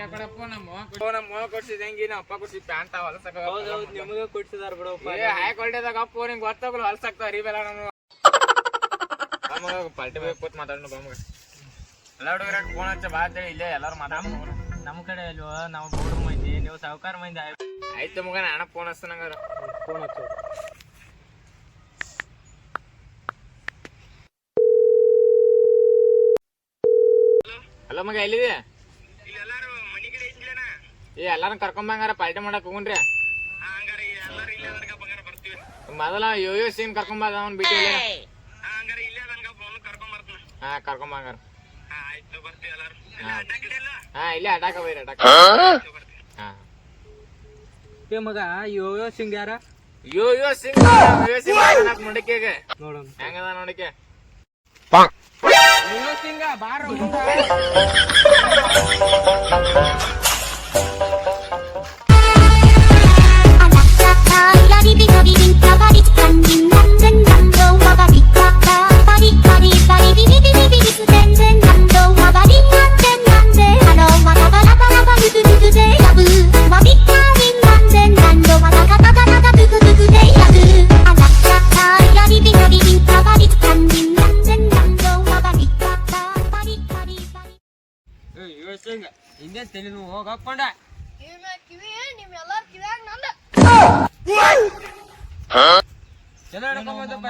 ಯಾಕಡಪ್ಪ ನಮ್ಮ ಕೊಡ್ಸಿದ ಹೆಂಗಿ ನಮ್ಮ ಅಪ್ಪ ಕೊಡ್ಸಿ ಪ್ಯಾಂಟ್ ಹೊಲಸಕ ನಿಮಗೆ ಕೊಡ್ಸಿದಾರ ಬಿಡಪ್ಪ ಹೈ ಕ್ವಾಲಿಟಿದಾಗ ಅಪ್ಪ ನಿಂಗೆ ಗೊತ್ತಾಗಲ್ಲ ಹೊಲಸಾಕ್ತಾವ ಅರಿಬೇಡ ನಾನು ಪಾಲ್ಟಿ ಬೇಕು ಕೂತ್ ಮಾತಾಡೋಣ ಬಮ್ಮಗ ಎಲ್ಲ ಹುಡುಗರ ಫೋನ್ ಹಚ್ಚ ಬಾ ಅಂತೇಳಿ ಇಲ್ಲೇ ಎಲ್ಲಾರು ಮಾತಾಡ್ಕೊಂಡು ನಮ್ಮ ಕಡೆ ಅಲ್ವಾ ನಾವು ಬೌಡ್ರ ಮಂದಿ ನೀವು ಸಾವುಕಾರ ಮಂದಿ ಆಯ್ತು ಮಗ ನಾನು ಫೋನ್ ಹಚ್ಚ ನಂಗಾರ ಫೋನ್ ಹಚ್ಚು ಹಲೋ ಮಗ ಎಲ್ಲಿದೆ ಏ ಎಲ್ಲಾರು ಕರ್ಕೊಂಬಂಗಾರ ಪಾಲ್ಟಿ ಮಾಡಕ್ ಹೋಗುಣ್ರಿ ಮೊದಲ ಯೋ ಸೀನ್ ಕರ್ಕೊಂಬದ ಅವ್ನು ಬಿಟ್ಟು ಹಾ ಕರ್ಕೊಂಬಂಗಾರ ಹಾ ಇಲ್ಲೇ ಅಡ್ಡಾಕ ಬೈರಿ ಅಡ್ಡಾಕ ಹಾ ಮಗ ಯೋ ಸಿಂಗ್ ಯಾರ ಯೋ ಸಿಂಗ್ ನೋಡಿಕೆಗೆ ನೋಡೋಣ ಹೆಂಗದ ನೋಡಿಕೆ ಯೋ ಸಿಂಗ ಬಾರ ಹಿಂದೆ ತಲೆ ಹೋಗಿ ಹಾಕೊಂಡ ಚಲೋ ಹಿಡ್ಕೊಂಬಂದಪ್ಪ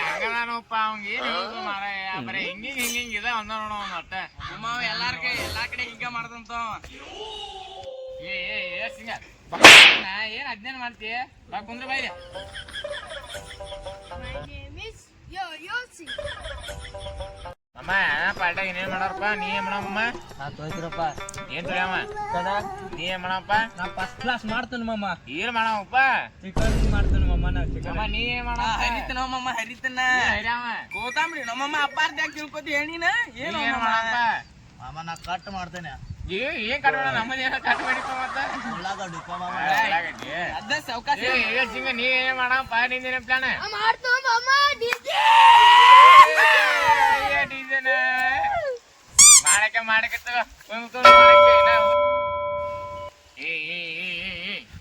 ಹಂಗದಾನಪ್ಪ ಅವಂಗ ಏನ್ ಬರೀ ಹಿಂಗಿಂಗ್ ಇದ ಒಂದ ನೋಡ ಒಟ್ಟ ಎಲ್ಲಾ ಕಡೆ ಹಿಂಗ ಮಾಡ್ದಂತ ಏ ಸಿಂಗ ಏನ್ ಅಧ್ಯಯನ ಮಾಡ್ತೀಯ ಬಾ ಕುಂದ್ರ ಬೈರಿ ಅಮ್ಮ ಪಾಲ್ಟಾಗ ಏನೇನ್ ಮಾಡಾರಪ್ಪ ನೀ ಏನ್ ಮಾಡಮ್ಮ ನಾ ತೋಯ್ತಿರಪ್ಪ ಏನ್ ತೊಳೆಯಮ್ಮ ನೀ ಏನ್ ಮಾಡಪ್ಪ ನಾ ಫಸ್ಟ್ ಕ್ಲಾಸ್ ಮಾಡ್ತೇನೆ ಮಮ್ಮ ಏನ್ ಮಾಡವಪ್ಪ ಚಿಕನ್ ಮಾಡ್ತೇನೆ ಮಮ್ಮ ನಾ ಚಿಕನ್ ನೀ ಏನ್ ಮಾಡ ಹರಿತನ ಮಮ್ಮ ಹರಿತನ ಕೋತಾಂಬ್ರಿ ನಮ್ಮಮ್ಮ ಅಪ್ಪಾರ್ದ ಯಾಕೆ ತಿಳ್ಕೊತಿ ಹೇಳಿನ ಏನು ಮಾಡಪ್ಪ ಮಾಮ ನಾ ಕಟ್ ಮಾಡ್ತೇನೆ ಏನ್ ಕಟ್ ಮಾಡ ನಮ್ಮಲ್ಲಿ ಏನ ಕಟ್ ಮಾಡಿಪ್ಪ ಮತ್ತ ಅದ ಸೌಕಾಶ ಸಿಂಗ ನೀ ಏನ್ ಮಾಡಪ್ಪ ನಿಂದೇನ ಪ್ಲಾನ್ ಮಾಡಕ್ಕೆ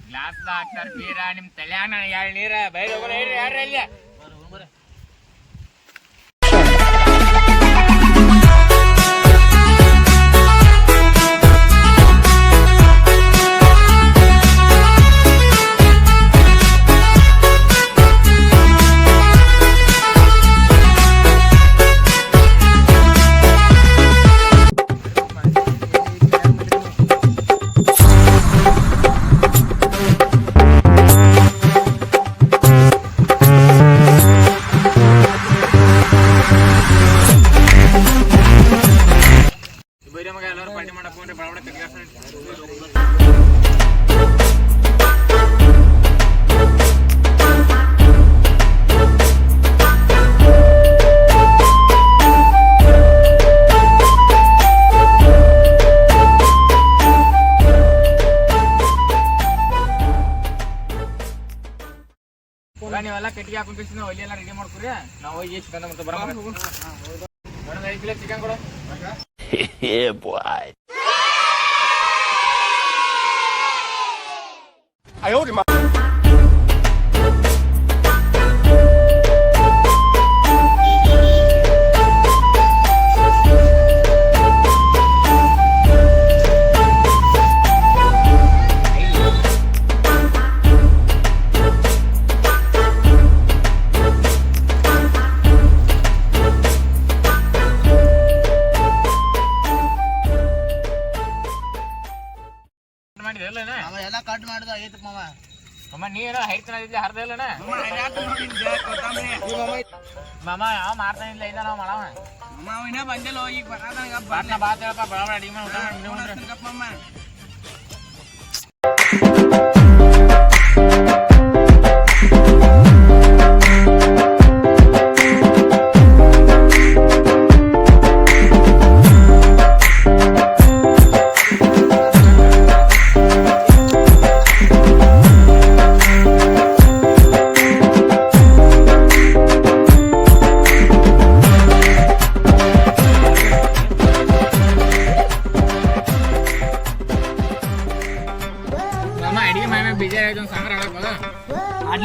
ಗ್ಲಾಸ್ ಹಾಕ್ತಾರ ಬೀರ ನಿಮ್ ತಲ್ಯಾನ ಎರಡು ನೀರ ಬೈದ ಹೇಳ್ರಿ ಯಾರ ಅಲ್ಲಿ ಮಗ ಎಲ್ಲರೂ ಪಾರ್ಟಿ ಮಾಡಕ್ ಹೋಗ್ರಿ ಬಡ ನೀವೆಲ್ಲ ಕಟ್ಟಿಗೆ ಹಾಕೊಂಡ್ ನಾವು ಅಲ್ಲಿ ಎಲ್ಲ ರೆಡಿ ಮಾಡ್ಕೊರಿ ನಾವು ಹೋಗಿ ಚಿಕನ್ ಮತ್ತೆ ಬರ ಮೇಡಮ್ 5 ಕಿಲೋ ಚಿಕನ್ ಕೊಡು Yeah, boy. I owed him. ಎಲ್ಲ ಕಟ್ ಮಾಡ್ದ ಐತ್ ಮಾಮ ಅಮ್ಮ ನೀನು ಹೈತನ ಹರ್ದ ಇಲ್ಲಣ್ಣ ಮಾಮ ಯಾವ ಮಾಡ್ತಾನಿಲ್ಲ ಇದ ನಾವು ಮಾಡವ ಮಾವಿನ ಬಂದಿಲ್ಲ ಈಗ ಬರಾದಂಗ ಬಾಟ್ನ ಬಾತ್ ಹೇಳಪ್ಪ ಬಡ ಬಡ ಅಡಿಗೆ ಮಾಡಿ ಮಮ್ಮ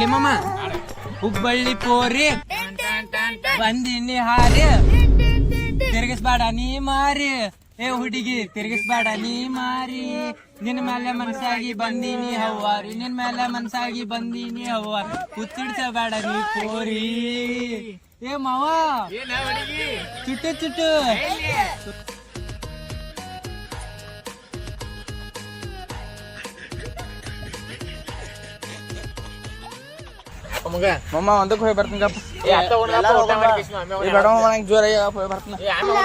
ಆಡ್ಲಿ ಮಾಮ ಹುಬ್ಬಳ್ಳಿ ಪೋರಿ ಬಂದಿನಿ ಹಾರಿ ತಿರ್ಗಿಸ್ಬೇಡ ನೀ ಮಾರಿ ಏ ಹುಡುಗಿ ತಿರ್ಗಿಸ್ಬೇಡ ನೀ ಮಾರಿ ನಿನ್ ಮೇಲೆ ಮನ್ಸಾಗಿ ಬಂದೀನಿ ಹವ್ವಾರಿ ನಿನ್ ಮೇಲೆ ಮನ್ಸಾಗಿ ಬಂದೀನಿ ಹವ್ವಾರಿ ಹುಚ್ಚಿಡ್ಸಬೇಡ ನೀ ಪೋರಿ ಏ ಮಾವ ಚುಟ್ಟು ಚುಟ್ಟು ಮಗ ಮಮ್ಮ ಒಂದಕ್ಕೆ ಹೋಗಿ ಬರ್ತೀನಿ ಏ ಅತ್ತ ಉಣ್ದಪ್ಪ, ಊಟ ಮಾಡಿ ಕಿಸ್ನು, ಆಮೇಲೆ ಹೋಗಿ ಜೋರ ಹೋಗಿ ಬರ್ತೀನಿ ಏ ಆಮೇಲೆ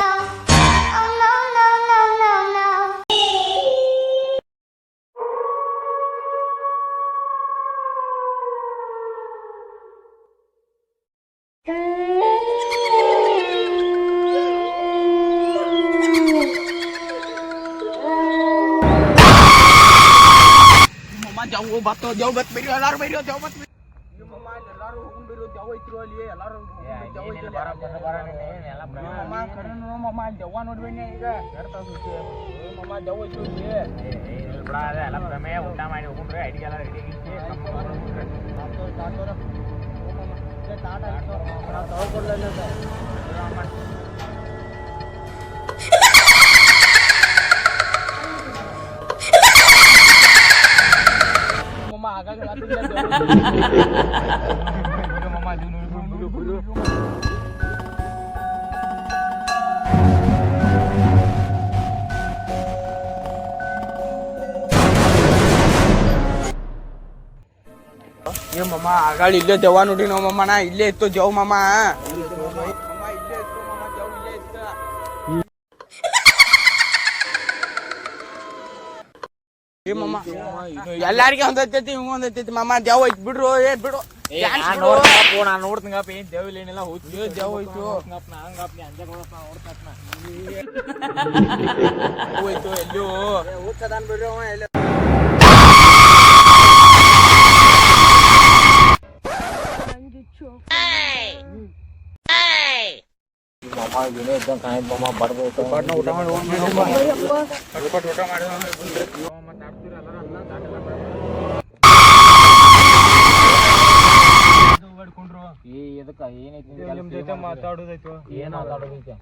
ಜಾವು ಬತ್ತೋ ಜಾವು ಬತ್ ಬೇರಿ ಎಲ್ಲಾರು ಬೇರಿ ಜಾವು ಬತ್ ಬೇರಿ ಎಲ್ಲಾರು ಹೋಗ್ಕೊಂಡು ಬೇರಿ ಜಾವು ಐತ್ರು ಅಲ್ಲಿ ಎಲ್ಲಾರು ಜಾವು ಐತ್ರು ಮಮ್ಮ ಕರೆನು ಮಮ್ಮ ಜಾವ ನೋಡ್ಬೇಡಿ ಈಗ ಮಮ್ಮ ಜಾವು ಐತ್ರು ಬಿಡ ಎಲ್ಲ ಪ್ರಮೇಯ ಊಟ ಮಾಡಿ ಹೋಗ್ರೆ ಅಡಿಗೆ ಎಲ್ಲ ರೆಡಿ ಮಮ್ಮ ಆಗಾಳ ಇಲ್ಲೇ ದೆವ್ವ ನೋಡಿ ನಾವು ಮಮ್ಮ ನಾ ಇಲ್ಲೇ ಇತ್ತು ಜವ್ ಮಮ್ಮ ಎಲ್ಲಾರಿಗೆ ಒಂದೈತಿ ಇವ್ ಒಂದೈತಿ ಮಮ್ಮ ದೆವ್ ಐತಿ ಬಿಡ್ರು ಏ ಬಿಡು ನಾನು ನೋಡ್ತೀನಪ್ಪ ಏನ್ ದೇವಿಲ್ಲ ಏನಿಲ್ಲ ಹೋಗ್ತೀವಿ ದೆವ್ ಐತು ಹಂಗಪ್ಪ ಅಂಜಾಗ ನೋಡ್ತಾನ ಹೋಯ್ತು ಎಲ್ಲೂ ಊದ್ಸದಾನ್ ಬಿಡ್ರಿ ಅವ ಎಲ್ಲ ಊಟ ಮಾಡಿ ಎದಕ್ಕ ಏನೈತಿ ನಿಮ್ ಜೊತೆ ಮಾತಾಡೋದೈತು ಏನ್ ಮಾತಾಡೋದೈತೆ